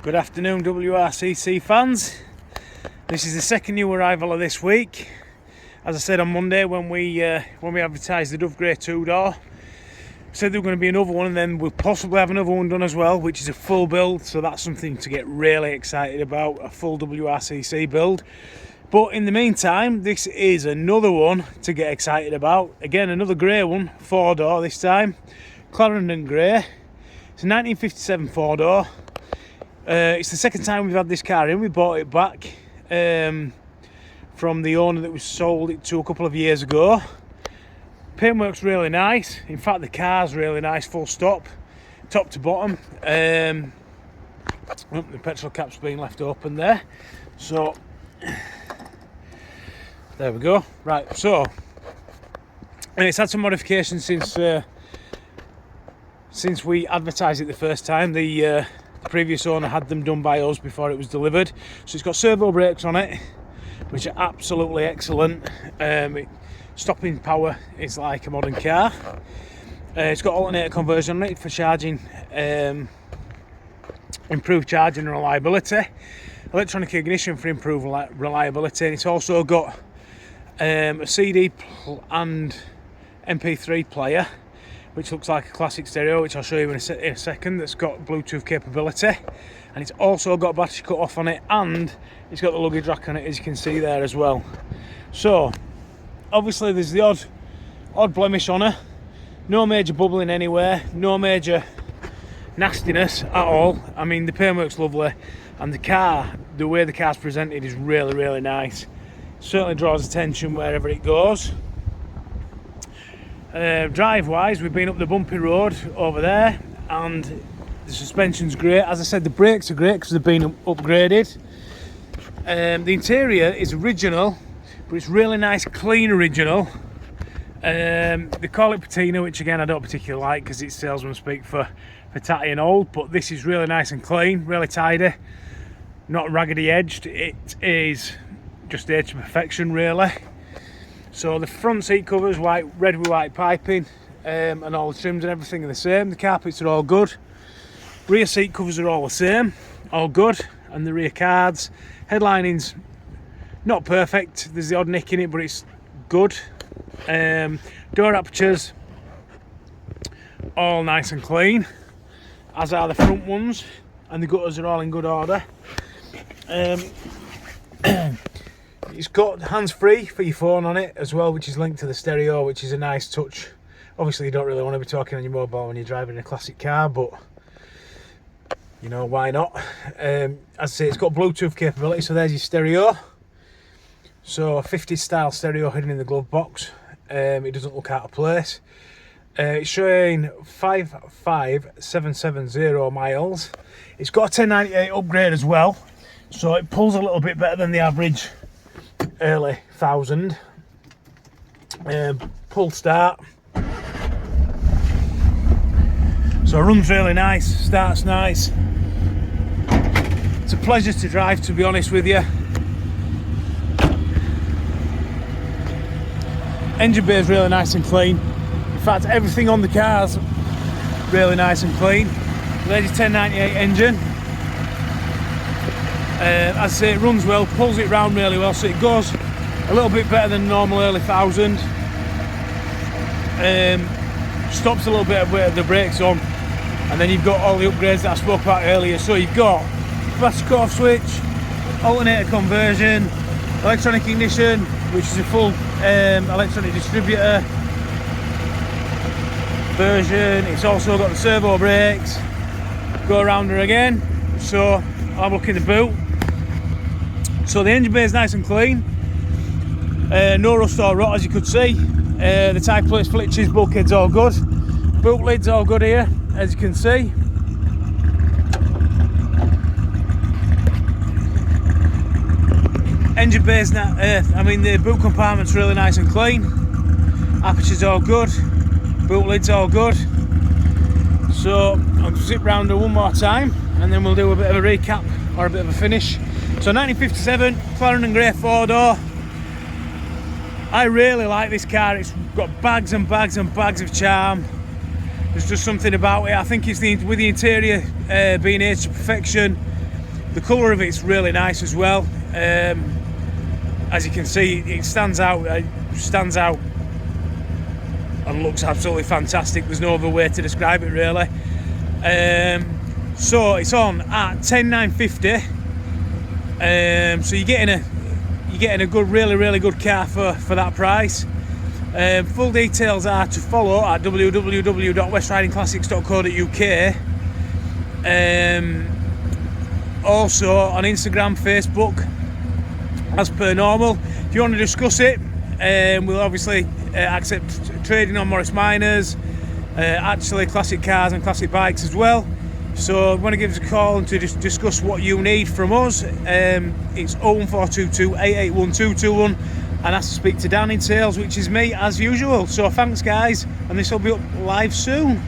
Good afternoon, WRCC fans. This is the second new arrival of this week. As I said on Monday when we advertised the Dove Grey 2-door, said there was going to be another one, and then we'll possibly have another one done as well, which is a full build. So that's something to get really excited about, a full WRCC build. But in the meantime, this is another one to get excited about. Again, another grey one, 4-door this time, Clarendon Grey. It's a 1957 4-door. It's the second time we've had this car in. We bought it back from the owner that we sold it to a couple of years ago. Paintwork's really nice. In fact, the car's really nice, full stop, top to bottom. The petrol cap's been left open there. So, there we go. Right, so, and it's had some modifications since we advertised it the first time. The previous owner had them done by us before it was delivered. So it's got servo brakes on it, which are absolutely excellent. Stopping power is like a modern car. It's got alternator conversion on it for charging, improved charging and reliability. Electronic ignition for improved reliability. And it's also got a CD and MP3 player, which looks like a classic stereo, which I'll show you in a second, that's got Bluetooth capability. And it's also got a battery cut off on it, and it's got the luggage rack on it, as you can see there as well. So, obviously there's the odd blemish on her. No major bubbling anywhere, no major nastiness at all. I mean, the paintwork's lovely, and the way the car's presented is really, really nice. Certainly draws attention wherever it goes. Drive wise, we've been up the bumpy road over there, and the suspension's great. As I said, the brakes are great because they've been upgraded. The interior is original, but it's really nice, clean original. They call it patina, which again I don't particularly like because it's salesman speak for tatty and old, but this is really nice and clean, really tidy, not raggedy edged. It is just edged to perfection, really. So the front seat covers, red with white piping, and all the trims and everything are the same. The carpets are all good. Rear seat covers are all the same, all good. And the rear cards, headlining's not perfect. There's the odd nick in it, but it's good. Door apertures, all nice and clean, as are the front ones. And the gutters are all in good order. It's got hands-free for your phone on it as well, which is linked to the stereo, which is a nice touch. Obviously you don't really want to be talking on your mobile when you're driving a classic car, but you know, why not? As I say, it's got Bluetooth capability, so there's your stereo. So a 50s style stereo hidden in the glove box. It doesn't look out of place. It's showing 55770 miles. It's got a 1098 upgrade as well, so it pulls a little bit better than the average early 1000. Pull start, so it runs really nice, starts nice. It's a pleasure to drive, to be honest with you. Engine bay is really nice and clean. In fact, everything on the car's really nice and clean. There's your 1098 engine. As I say, it runs well, pulls it round really well, so it goes a little bit better than normal early 1000. Stops a little bit of the brakes on, and then you've got all the upgrades that I spoke about earlier. So you've got battery cut-off switch, alternator conversion, electronic ignition, which is a full electronic distributor version. It's also got the servo brakes. Go around her again. So I'll have a look in the boot. So the engine bay is nice and clean, no rust or rot, as you could see. The tyre plates, flitches, bulkheads all good. Boot lids all good here, as you can see. Engine bay's the boot compartment's really nice and clean. Aperture's all good. Boot lid's all good. So I'll zip round her one more time, and then we'll do a bit of a recap or a bit of a finish. So 1957 Clarendon Grey 4-door. I really like this car. It's got bags and bags and bags of charm. There's just something about it. I think it's with the interior being aged to perfection, The colour of it's really nice as well. As you can see, it stands out and looks absolutely fantastic. There's no other way to describe it really. So it's on at 10,950. So you're getting a good, really good car for that price. Full details are to follow at www.westridingclassics.co.uk. Also on Instagram, Facebook, as per normal. If you want to discuss it, we'll obviously accept trading on Morris Minors, actually classic cars and classic bikes as well. So if you want to give us a call and to just discuss what you need from us, it's 01422 881 221, and ask to speak to Dan in sales, which is me as usual. So thanks guys, and this will be up live soon.